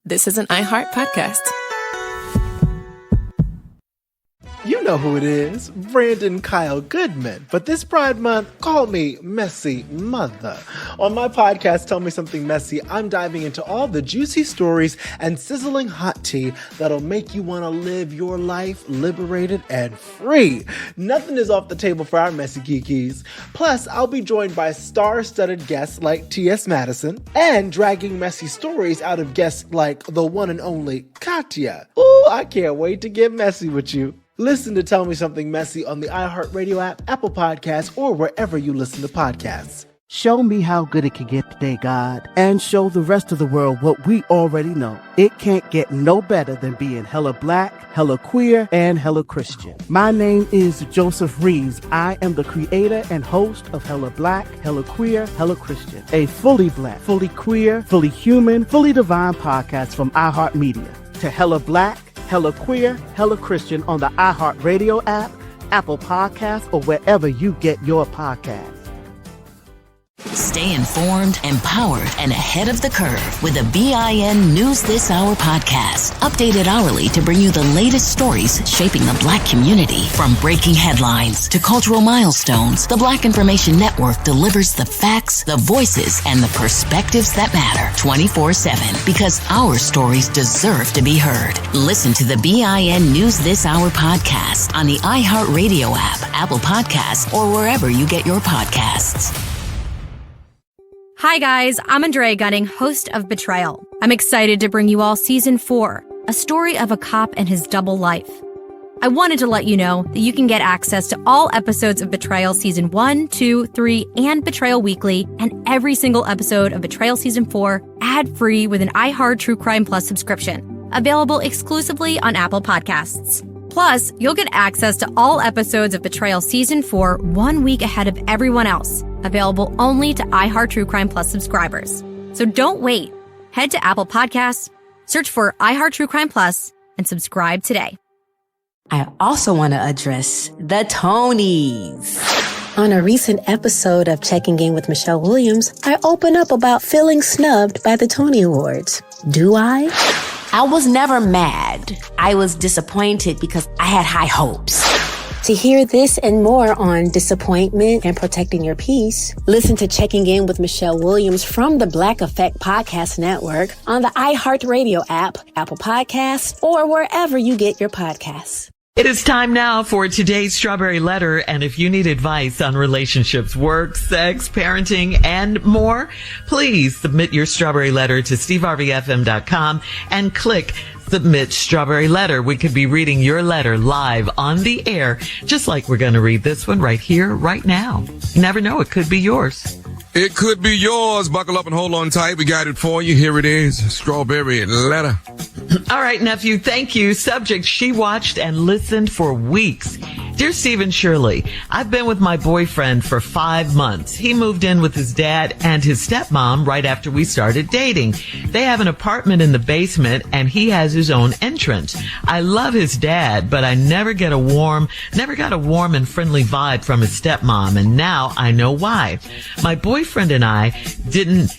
This is an iHeart podcast. You know who it is, Brandon Kyle Goodman. But this Pride Month, call me Messy Mother. On my podcast, Tell Me Something Messy, I'm diving into all the juicy stories and sizzling hot tea that'll make you want to live your life liberated and free. Nothing is off the table for our messy kikis. Plus, I'll be joined by star-studded guests like T.S. Madison and dragging messy stories out of guests like the one and only Katya. Ooh, I can't wait to get messy with you. Listen to Tell Me Something Messy on the iHeartRadio app, Apple Podcasts, or wherever you listen to podcasts. Show me how good it can get today, God, and show the rest of the world what we already know. It can't get no better than being hella black, hella queer, and hella Christian. My name is Joseph Reeves. I am the creator and host of Hella Black, Hella Queer, Hella Christian, a fully black, fully queer, fully human, fully divine podcast from iHeartMedia. To Hella Black, Hella Queer, Hella Christian on the iHeartRadio app, Apple Podcasts, or wherever you get your podcasts. Stay informed, empowered, and ahead of the curve with the BIN News This Hour podcast. Updated hourly to bring you the latest stories shaping the Black community. From breaking headlines to cultural milestones, the Black Information Network delivers the facts, the voices, and the perspectives that matter 24/7 because our stories deserve to be heard. Listen to the BIN News This Hour podcast on the iHeartRadio app, Apple Podcasts, or wherever you get your podcasts. Hi guys, I'm Andrea Gunning, host of Betrayal. I'm excited to bring you all Season 4, a story of a cop and his double life. I wanted to let you know that you can get access to all episodes of Betrayal Season 1, 2, 3, and Betrayal Weekly, and every single episode of Betrayal Season 4 ad-free with an iHeart True Crime Plus subscription, available exclusively on Apple Podcasts. Plus, you'll get access to all episodes of Betrayal Season 4 1 week ahead of everyone else, available only to iHeart True Crime Plus subscribers. So don't wait. Head to Apple Podcasts, search for iHeart True Crime Plus, and subscribe today. I also want to address the Tonys. On a recent episode of Checking In with Michelle Williams, I open up about feeling snubbed by the Tony Awards. Do I? I was never mad. I was disappointed because I had high hopes. To hear this and more on disappointment and protecting your peace, listen to Checking In with Michelle Williams from the Black Effect Podcast Network on the iHeartRadio app, Apple Podcasts, or wherever you get your podcasts. It is time now for today's Strawberry Letter, and if you need advice on relationships, work, sex, parenting, and more, please submit your Strawberry Letter to steveharveyfm.com and click Submit Strawberry Letter. We could be reading your letter live on the air, just like we're going to read this one right here, right now. You never know, it could be yours. It could be yours. Buckle up and hold on tight. We got it for you. Here it is. Strawberry Letter. All right, nephew, thank you. Subject, she watched and listened for weeks. Dear Stephen Shirley, I've been with my boyfriend for 5 months. He moved in with his dad and his stepmom right after we started dating. They have an apartment in the basement and he has his own entrance. I love his dad, but I never got a warm and friendly vibe from his stepmom, and now I know why. My boyfriend and I didn't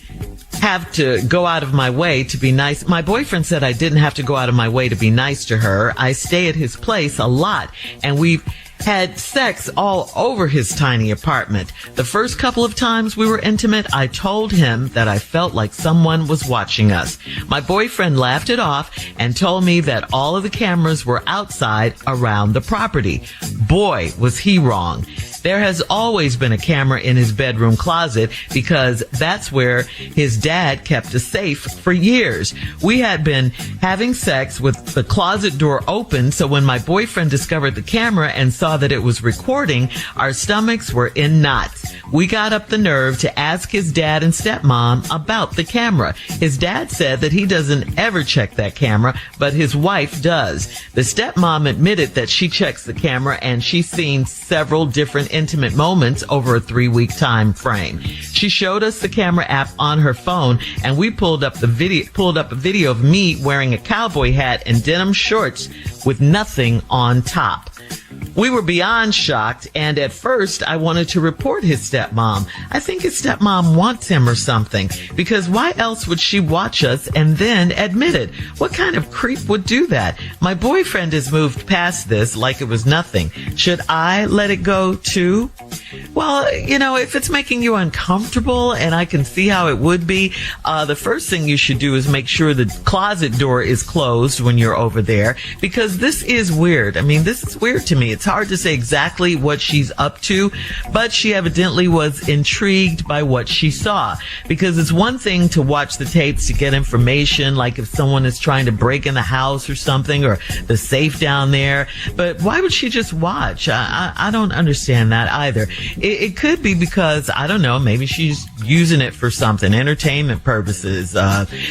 have to go out of my way to be nice. My boyfriend said I didn't have to go out of my way to be nice to her. I stay at his place a lot, and we've had sex all over his tiny apartment. The first couple of times we were intimate, I told him that I felt like someone was watching us. My boyfriend laughed it off and told me that all of the cameras were outside around the property. Boy, was he wrong. There has always been a camera in his bedroom closet because that's where his dad kept a safe for years. We had been having sex with the closet door open, so when my boyfriend discovered the camera and saw that it was recording, our stomachs were in knots. We got up the nerve to ask his dad and stepmom about the camera. His dad said that he doesn't ever check that camera, but his wife does. The stepmom admitted that she checks the camera and she's seen several different intimate moments over a 3-week time frame. She showed us the camera app on her phone, and we pulled up a video of me wearing a cowboy hat and denim shorts with nothing on top. We were beyond shocked, and at first I wanted to report his stepmom. I think his stepmom wants him or something, because why else would she watch us and then admit it? What kind of creep would do that? My boyfriend has moved past this like it was nothing. Should I let it go too? Well, if it's making you uncomfortable, and I can see how it would be, the first thing you should do is make sure the closet door is closed when you're over there, because this is weird. I mean, this is weird to me. It's hard to say exactly what she's up to, but she evidently was intrigued by what she saw, because it's one thing to watch the tapes to get information, like if someone is trying to break in the house or something, or the safe down there, but why would she just watch? I don't understand that either. It could be because, I don't know, maybe she's using it for something, entertainment purposes.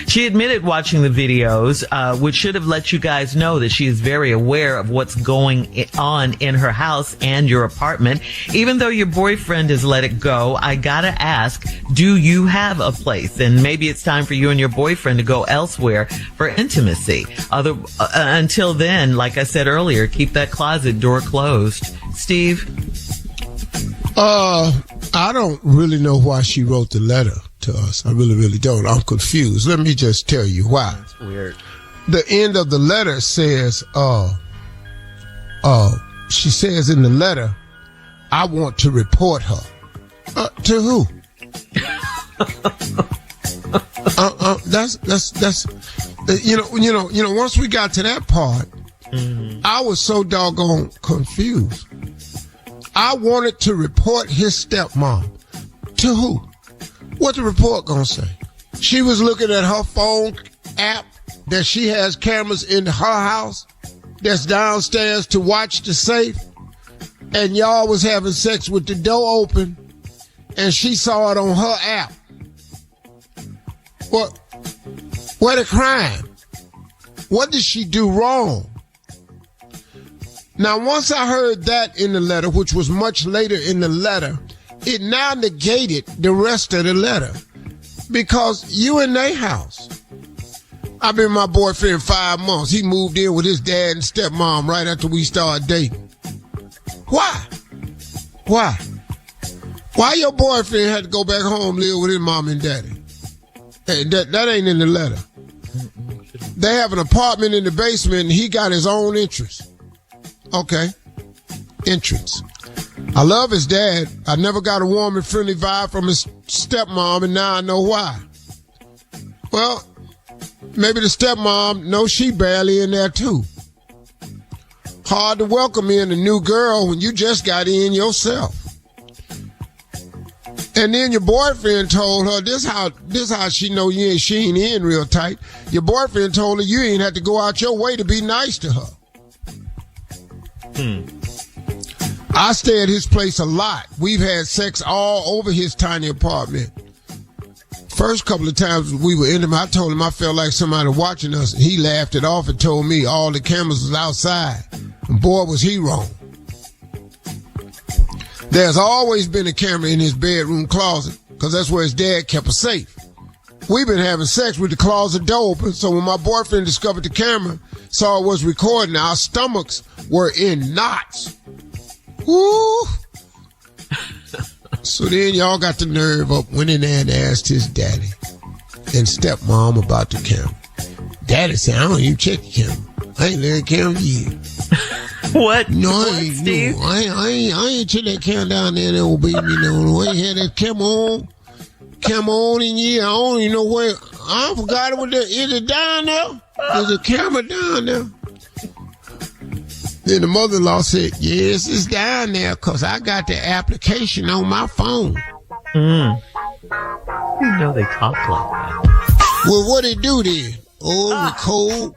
She admitted watching the videos, which should have let you guys know that she is very aware of what's going on in her house and your apartment. Even though your boyfriend has let it go, I gotta ask, do you have a place? And maybe it's time for you and your boyfriend to go elsewhere for intimacy. Until then, like I said earlier, keep that closet door closed. Steve? I don't really know why she wrote the letter to us. I really, really don't. I'm confused. Let me just tell you why. That's weird. The end of the letter says, she says in the letter, I want to report her. To who? Once we got to that part, I was so doggone confused. I wanted to report his stepmom. To who? What the report gonna say? She was looking at her phone app that she has cameras in her house that's downstairs to watch the safe, and y'all was having sex with the door open, and she saw it on her app. What? Where the crime? What did she do wrong? Now, once I heard that in the letter, which was much later in the letter, it now negated the rest of the letter. Because you in their house. I've been with my boyfriend 5 months. He moved in with his dad and stepmom right after we started dating. Why? Why your boyfriend had to go back home, live with his mom and daddy? Hey, that ain't in the letter. They have an apartment in the basement and he got his own interest. Okay. Entrance. I love his dad. I never got a warm and friendly vibe from his stepmom, and now I know why. Well, maybe the stepmom knows she barely in there too. Hard to welcome in a new girl when you just got in yourself. And then your boyfriend told her, this how she know she ain't in real tight. Your boyfriend told her you ain't have to go out your way to be nice to her. I stay at his place a lot. We've had sex all over his tiny apartment. First couple of times we were intimate, I told him I felt like somebody watching us, and he laughed it off and told me all the cameras was outside. And boy, was he wrong. There's always been a camera in his bedroom closet, because that's where his dad kept a safe. We've been having sex with the closet door open, so when my boyfriend discovered the camera, saw it was recording, our stomachs were in knots. Woo! So then y'all got the nerve up, went in there and asked his daddy and stepmom about the camera. Daddy said, I don't even check the camera. I ain't let the camera yet. What? No, I ain't check that camera down there, that old baby. No, I ain't had that camera on in here. I don't even know where. I forgot it. Is it down there? There's a camera down there. Then the mother-in-law said, yes, it's down there because I got the application on my phone. You know they talk like that. Well, what it do then? Record.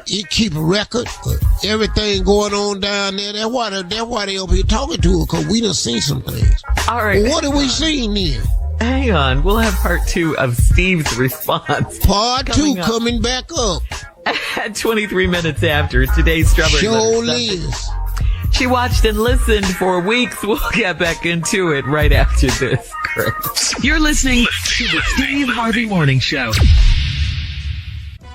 It keep a record of everything going on down there. That's why they up here talking to her, because we done seen some things. All right. Well, what have we seen then? Hang on. We'll have part 2 of Steve's response. Part 2 coming back up. At 23 minutes after today's Strawberry Sure Letter is. She watched and listened for weeks. We'll get back into it right after this. Great. You're listening to the Steve Harvey Morning Show.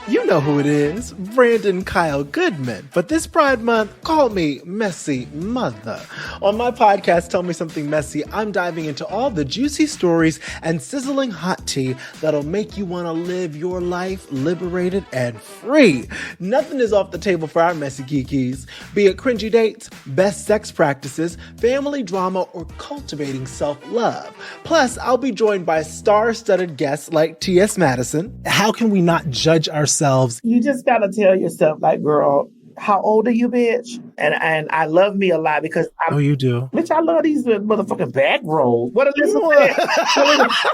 You know who it is, Brandon Kyle Goodman. But this Pride Month, call me Messy Mother. On my podcast, Tell Me Something Messy, I'm diving into all the juicy stories and sizzling hot tea that'll make you want to live your life liberated and free. Nothing is off the table for our messy kikis, be it cringy dates, best sex practices, family drama, or cultivating self-love. Plus, I'll be joined by star-studded guests like T.S. Madison. How can we not judge ourselves? You just gotta tell yourself, like, girl, how old are you, bitch? And I love me a lot because you do. Bitch, I love these motherfucking back rolls. What are this?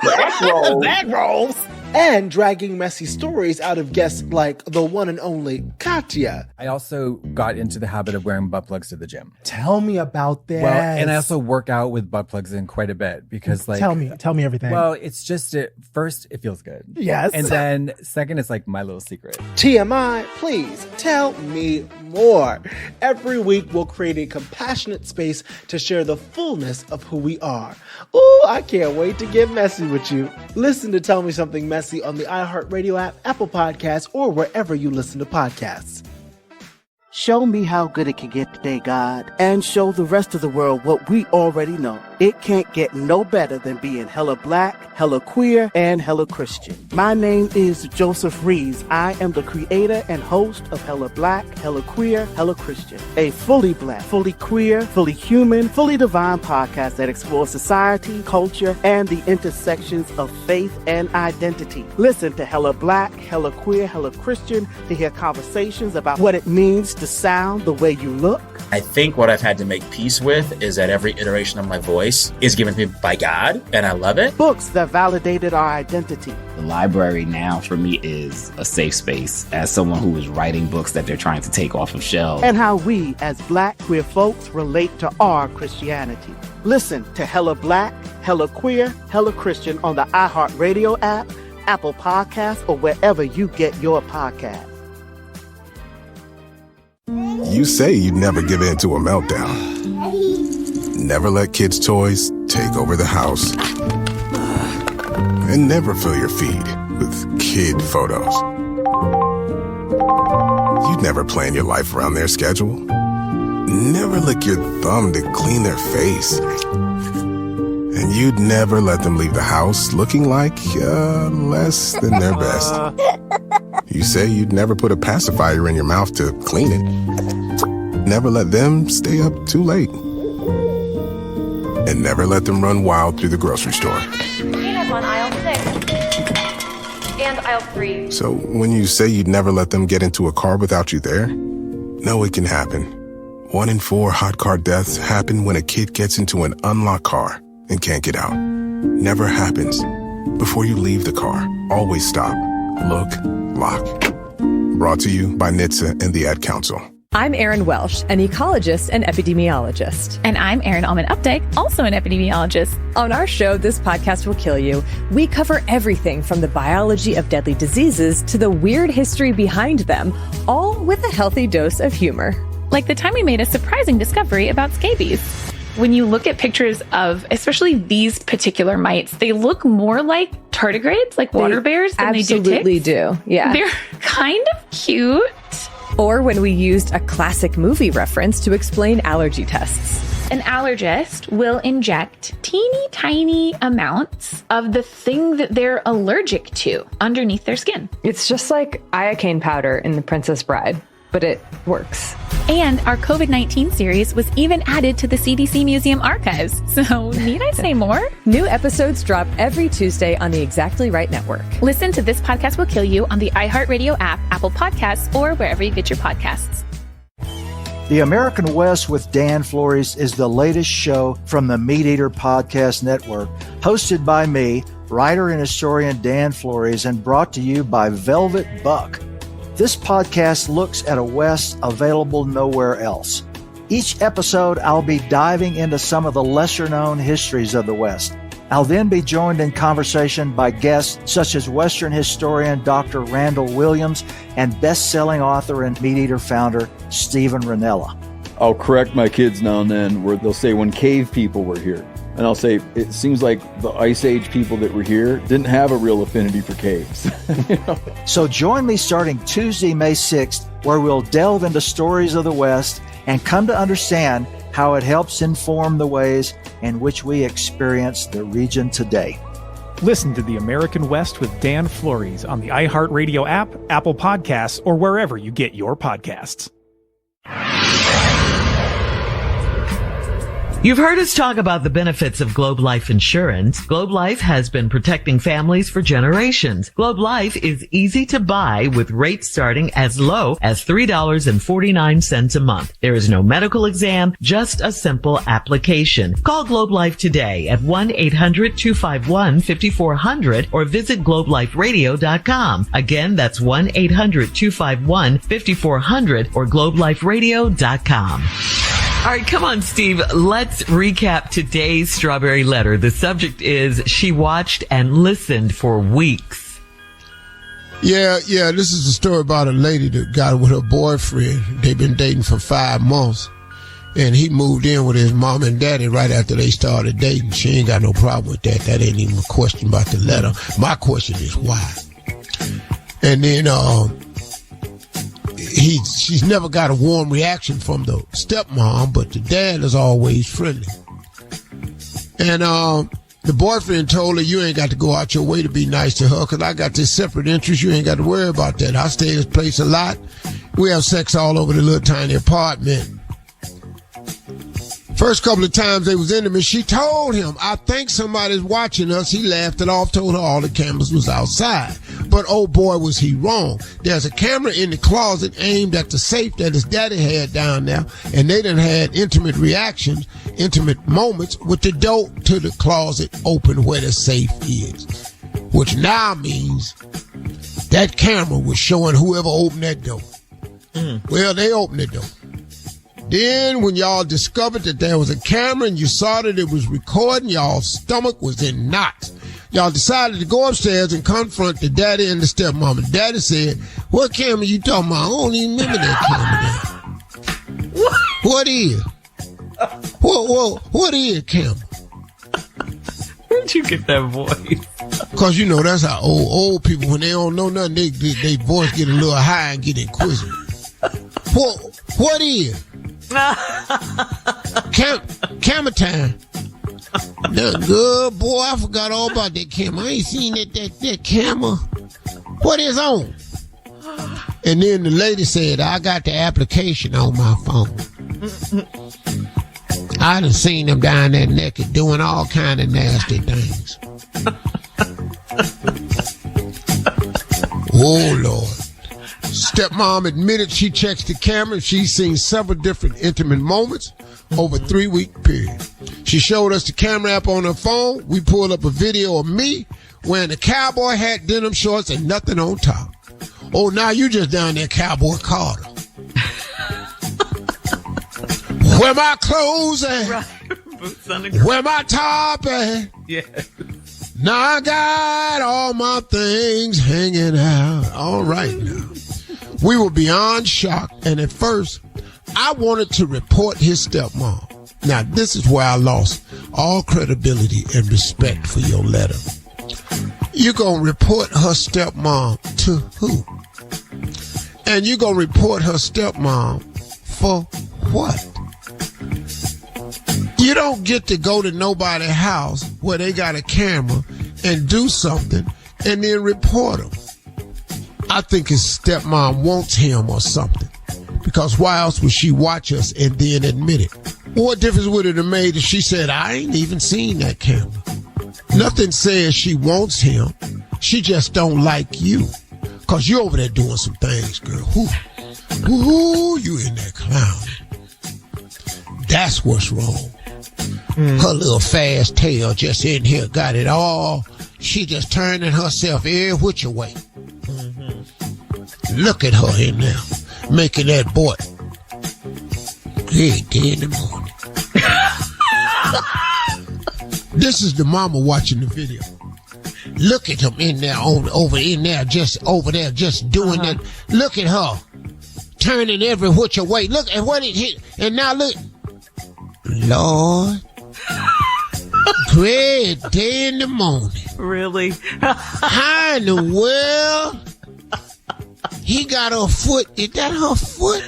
Back rolls. Back rolls. And dragging messy stories out of guests like the one and only Katya. I also got into the habit of wearing butt plugs to the gym. Tell me about that. Well, and I also work out with butt plugs in quite a bit because, like, tell me everything. Well, it's just first, it feels good. Yes. And then second, it's like my little secret. TMI, please tell me more. Every week, we'll create a compassionate space to share the fullness of who we are. Ooh, I can't wait to get messy with you. Listen to Tell Me Something Messy on the iHeartRadio app, Apple Podcasts, or wherever you listen to podcasts. Show me how good it can get today, God, and show the rest of the world what we already know. It can't get no better than being hella black, hella queer, and hella Christian. My name is Joseph Reeves. I am the creator and host of Hella Black, Hella Queer, Hella Christian, a fully black, fully queer, fully human, fully divine podcast that explores society, culture, and the intersections of faith and identity. Listen to Hella Black, Hella Queer, Hella Christian to hear conversations about what it means to sound the way you look. I think what I've had to make peace with is that every iteration of my voice is given to me by God, and I love it. Books that validated our identity. The library now for me is a safe space as someone who is writing books that they're trying to take off of shelves. And how we as black queer folks relate to our Christianity. Listen to Hella Black, Hella Queer, Hella Christian on the iHeartRadio app, Apple Podcasts, or wherever you get your podcasts. You say you'd never give in to a meltdown. Never let kids' toys take over the house. And never fill your feed with kid photos. You'd never plan your life around their schedule. Never lick your thumb to clean their face. And you'd never let them leave the house looking like less than their best. You say you'd never put a pacifier in your mouth to clean it. Never let them stay up too late. And never let them run wild through the grocery store. Peanuts on aisle 6. And aisle 3. So when you say you'd never let them get into a car without you there, know it can happen. 1 in 4 hot car deaths happen when a kid gets into an unlocked car and can't get out. Never happens. Before you leave the car, always stop, look, lock. Brought to you by NHTSA and the Ad Council. I'm Erin Welsh, an ecologist and epidemiologist. And I'm Erin Allman-Updike, also an epidemiologist. On our show, This Podcast Will Kill You, we cover everything from the biology of deadly diseases to the weird history behind them, all with a healthy dose of humor. Like the time we made a surprising discovery about scabies. When you look at pictures of, especially these particular mites, they look more like tardigrades, like water bears, than they do ticks. Absolutely do, yeah. They're kind of cute. Or when we used a classic movie reference to explain allergy tests. An allergist will inject teeny tiny amounts of the thing that they're allergic to underneath their skin. It's just like iocane powder in The Princess Bride, but it works. And our COVID-19 series was even added to the CDC Museum archives. So need I say more? New episodes drop every Tuesday on the Exactly Right Network. Listen to This Podcast Will Kill You on the iHeartRadio app, Apple Podcasts, or wherever you get your podcasts. The American West with Dan Flores is the latest show from the Meat Eater Podcast Network, hosted by me, writer and historian Dan Flores, and brought to you by Velvet Buck. This podcast looks at a West available nowhere else. Each episode, I'll be diving into some of the lesser-known histories of the West. I'll then be joined in conversation by guests such as Western historian Dr. Randall Williams and best-selling author and Meat Eater founder Stephen Ranella. I'll correct my kids now and then where they'll say when cave people were here. And I'll say, it seems like the Ice Age people that were here didn't have a real affinity for caves. You know? So join me starting Tuesday, May 6th, where we'll delve into stories of the West and come to understand how it helps inform the ways in which we experience the region today. Listen to The American West with Dan Flores on the iHeartRadio app, Apple Podcasts, or wherever you get your podcasts. You've heard us talk about the benefits of Globe Life Insurance. Globe Life has been protecting families for generations. Globe Life is easy to buy with rates starting as low as $3.49 a month. There is no medical exam, just a simple application. Call Globe Life today at 1-800-251-5400 or visit globeliferadio.com. Again, that's 1-800-251-5400 or globeliferadio.com. All right, come on, Steve. Let's recap today's Strawberry Letter. The subject is she watched and listened for weeks. Yeah. This is a story about a lady that got with her boyfriend. They've been dating for 5 months. And he moved in with his mom and daddy right after they started dating. She ain't got no problem with that. That ain't even a question about the letter. My question is why? And then, she's never got a warm reaction from the stepmom, but the dad is always friendly. And the boyfriend told her, you ain't got to go out your way to be nice to her because I got this separate interest. You ain't got to worry about that. I stay at this place a lot. We have sex all over the little tiny apartment. First couple of times they was intimate, she told him, I think somebody's watching us. He laughed it off, told her all the cameras was outside. But oh boy, was he wrong. There's a camera in the closet aimed at the safe that his daddy had down there, and they done had intimate reactions, intimate moments with the door to the closet open where the safe is. Which now means that camera was showing whoever opened that door. Well, they opened the door. Then when y'all discovered that there was a camera and you saw that it was recording, y'all's stomach was in knots. Y'all decided to go upstairs and confront the daddy and the stepmom. And daddy said, what camera you talking about? I don't even remember that camera there. What is? What is camera? Where'd you get that voice? Because, you know, that's how old people, when they don't know nothing, they voice get a little high and get inquisitive. What is? Camera time. Good boy, I forgot all about that camera. I ain't seen that camera. What is on? And then the lady said, I got the application on my phone. I done seen them down there naked doing all kind of nasty things. Oh, Lord. Stepmom admitted she checks the camera. She's seen several different intimate moments over a 3-week period. She showed us the camera app on her phone. We pulled up a video of me wearing a cowboy hat, denim shorts, and nothing on top. Oh, now you just down there, Cowboy Carter. Where my clothes at? Right. Boots on the ground. Where my top at? Yes. Now I got all my things hanging out. All right now. We were beyond shocked, and at first, I wanted to report his stepmom. Now, this is where I lost all credibility and respect for your letter. You're going to report her stepmom to who? And you're going to report her stepmom for what? You don't get to go to nobody's house where they got a camera and do something and then report them. I think his stepmom wants him or something. Because why else would she watch us and then admit it? What difference would it have made if she said, I ain't even seen that camera? Nothing says she wants him. She just don't like you. Because you're over there doing some things, girl. Ooh, you in that clown. That's what's wrong. Her little fast tail just in here got it all. She just turning herself every which way. Look at her in there, making that boy. He ain't dead in the morning. This is the mama watching the video. Look at him in there, over in there, just over there, just doing that. Look at her, turning every which way. Look at what it hit, and now look. Lord, Great day in the morning. Really? How in the world he got her foot? Is that her foot?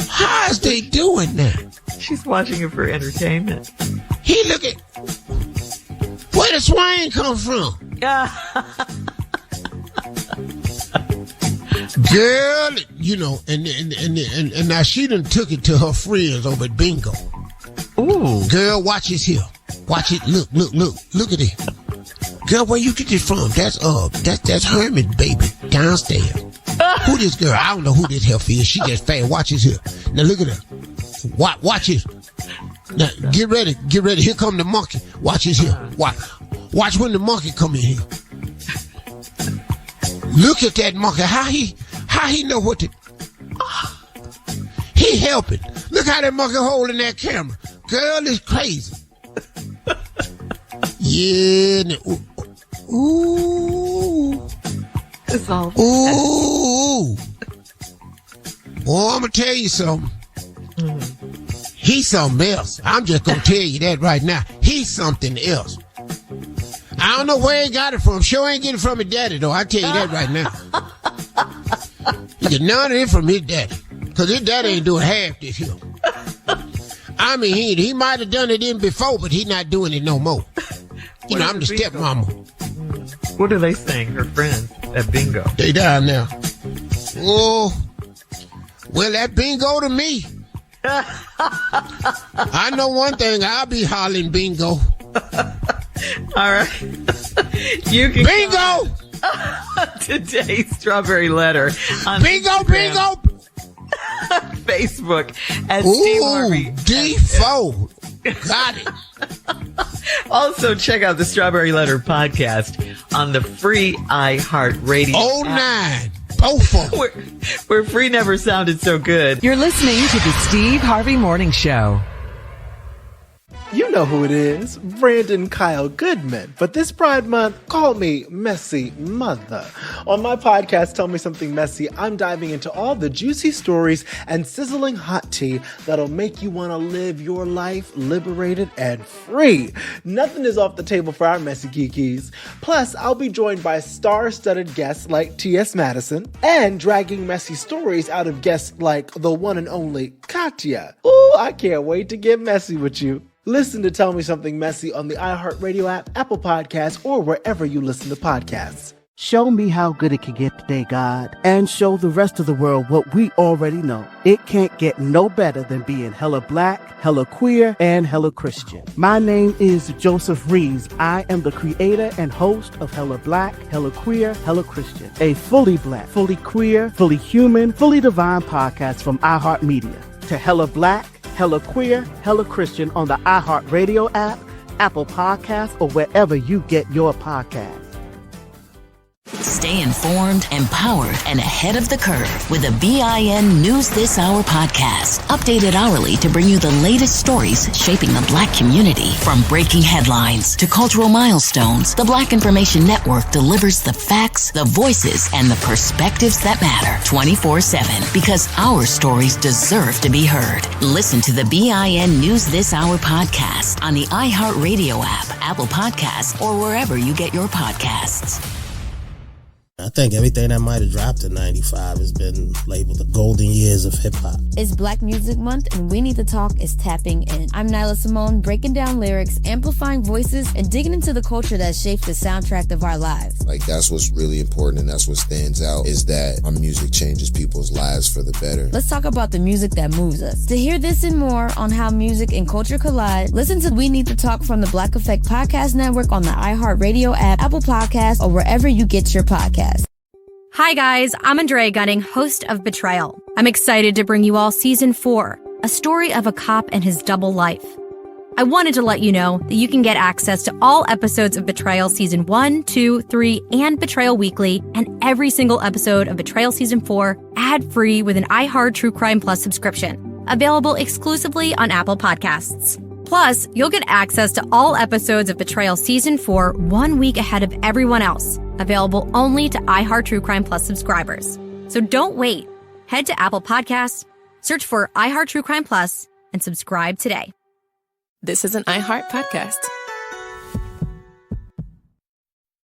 How is they doing that? She's watching it for entertainment. He look at where the swine come from. Girl, you know, and now she done took it to her friends over at bingo. Ooh. Girl, watch this here. Watch it. Look at it. Girl, where you get this from? That's Herman, baby, downstairs. Who this girl? I don't know who this help is. She just fast. Watch this here. Now look at her. Watch it. Now get ready. Here come the monkey. Watch this here. Watch when the monkey come in here. Look at that monkey. How he know what to... He helping. Look how that monkey holding that camera. Girl, it's crazy. Yeah. Ooh. It's all... Ooh. Boy, I'm going to tell you something. He's something else. I'm just going to tell you that right now. He's something else. I don't know where he got it from. Sure ain't getting it from his daddy, though. I tell you that right now. He get none of it from his daddy. Because his daddy ain't doing half this here. I mean, he might have done it in before, but he's not doing it no more. You know, I'm the stepmama. What are they saying, her friends at bingo? They down now. Oh, well, that bingo to me. I know one thing. I'll be hollering bingo. All right. You can bingo! Today's Strawberry Letter on bingo, Instagram, Facebook at Steve Harvey. D4. Got it. Also, check out the Strawberry Letter podcast on the free iHeartRadio. 09. Both of them. Where free never sounded so good. You're listening to the Steve Harvey Morning Show. You know who it is, Brandon Kyle Goodman. But this Pride Month, call me Messy Mother. On my podcast, Tell Me Something Messy, I'm diving into all the juicy stories and sizzling hot tea that'll make you want to live your life liberated and free. Nothing is off the table for our messy geekies. Plus, I'll be joined by star-studded guests like T.S. Madison and dragging messy stories out of guests like the one and only Katya. Ooh, I can't wait to get messy with you. Listen to Tell Me Something Messy on the iHeartRadio app, Apple Podcasts, or wherever you listen to podcasts. Show me how good it can get today, God, and show the rest of the world what we already know. It can't get no better than being hella black, hella queer, and hella Christian. My name is Joseph Reeves. I am the creator and host of Hella Black, Hella Queer, Hella Christian, a fully black, fully queer, fully human, fully divine podcast from iHeartMedia. To Hella Black, Hella Queer, Hella Christian on the iHeartRadio app, Apple Podcasts, or wherever you get your podcasts. Stay informed, empowered, and ahead of the curve with the BIN News This Hour podcast. Updated hourly to bring you the latest stories shaping the Black community. From breaking headlines to cultural milestones, the Black Information Network delivers the facts, the voices, and the perspectives that matter 24/7 because our stories deserve to be heard. Listen to the BIN News This Hour podcast on the iHeartRadio app, Apple Podcasts, or wherever you get your podcasts. I think everything that might have dropped in 95 has been labeled the golden years of hip-hop. It's Black Music Month, and We Need to Talk is tapping in. I'm Nyla Simone, breaking down lyrics, amplifying voices, and digging into the culture that shaped the soundtrack of our lives. Like, that's what's really important, and that's what stands out, is that our music changes people's lives for the better. Let's talk about the music that moves us. To hear this and more on how music and culture collide, listen to We Need to Talk from the Black Effect Podcast Network on the iHeartRadio app, Apple Podcasts, or wherever you get your podcasts. Hi guys, I'm Andrea Gunning, host of Betrayal. I'm excited to bring you all season 4, a story of a cop and his double life. I wanted to let you know that you can get access to all episodes of Betrayal season 1, 2, 3, and Betrayal Weekly, and every single episode of Betrayal season 4 ad-free with an iHeart True Crime Plus subscription, available exclusively on Apple Podcasts. Plus, you'll get access to all episodes of Betrayal Season 4 1 week ahead of everyone else, available only to iHeart True Crime Plus subscribers. So don't wait. Head to Apple Podcasts, search for iHeart True Crime Plus, and subscribe today. This is an iHeart podcast.